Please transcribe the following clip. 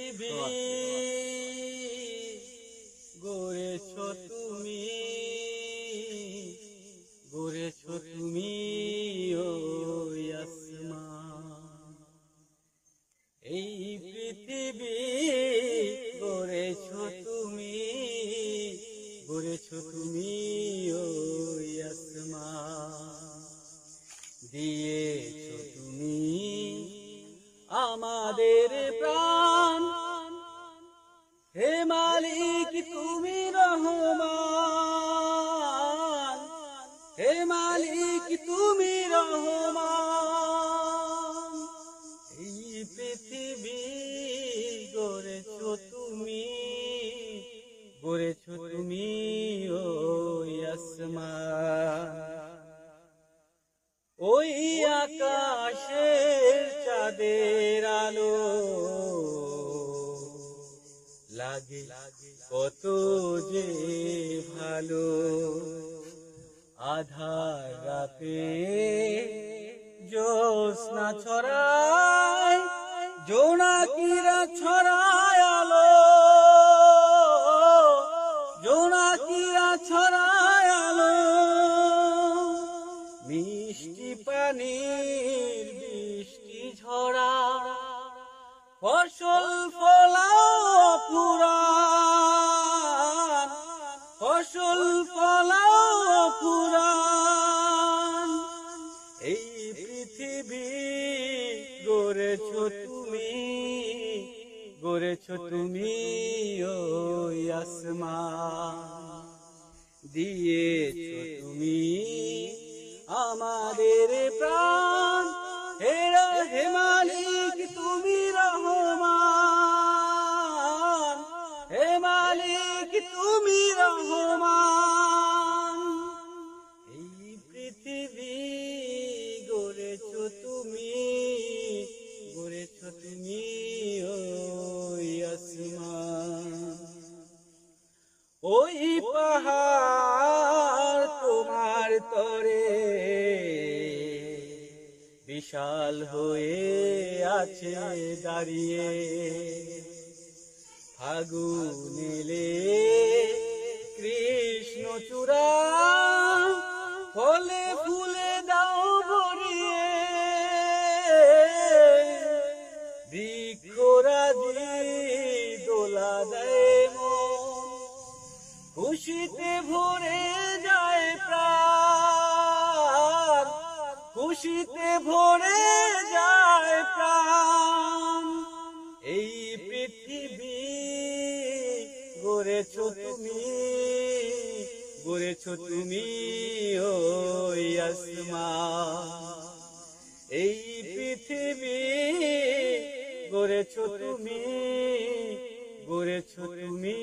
পৃথিবী গড়েছ তুমি, গড়েছ তুমি ওই আসমান। এই পৃথিবী গড়েছ তুমি, গড়েছ তুমি ওই আসমান। দিয়েছ তুমি আমাদের প্রাণ, হে মালিক তুমি রহমান, হে মালিক তুমি রহমান। এই পৃথিবী গড়েছ তুমি, গড়েছ তুমি ওই আসমান। ওই আকাশের চাঁদের আলো লাগে কত যে ভালো। আধার রাতে জ্যোৎস্না ছড়ায়, জোনাকিরা ছড়ায় আলো, জোনাকিরা ছড়ায় আলো। মিষ্টি পানির বৃষ্টি ঝরা, ফসল ফলাও পুরান, ফসল ফলাও পুরান। এই পৃথিবী গড়েছ তুমি, গড়েছ তুমি ওই আসমান। দিয়েছ তুমি আমাদের প্রাণ, হে মালিক তুমি রহমান, হে মালিক তুমি রহমান। এই পৃথিবী গড়েছ তুমি, গড়েছ তুমি ওই আসমান। ওই পাহাড় তোমার তরে বিশাল হয়ে আছে দাঁড়িয়ে। ফাগুন এলে কৃষ্ণচূড়া ফলে ফুলে দাও ভরিয়ে। বৃক্ষরাজি দোলা দেয় মন, খুশিতে ভরে যায় প্রাণ, খুশিতে ভরে যায় প্রাণ। এই পৃথিবী গড়েছ তুমি, গড়েছ তুমি ওই আসমান। এই পৃথিবী গড়েছ তুমি, গড়েছ তুমি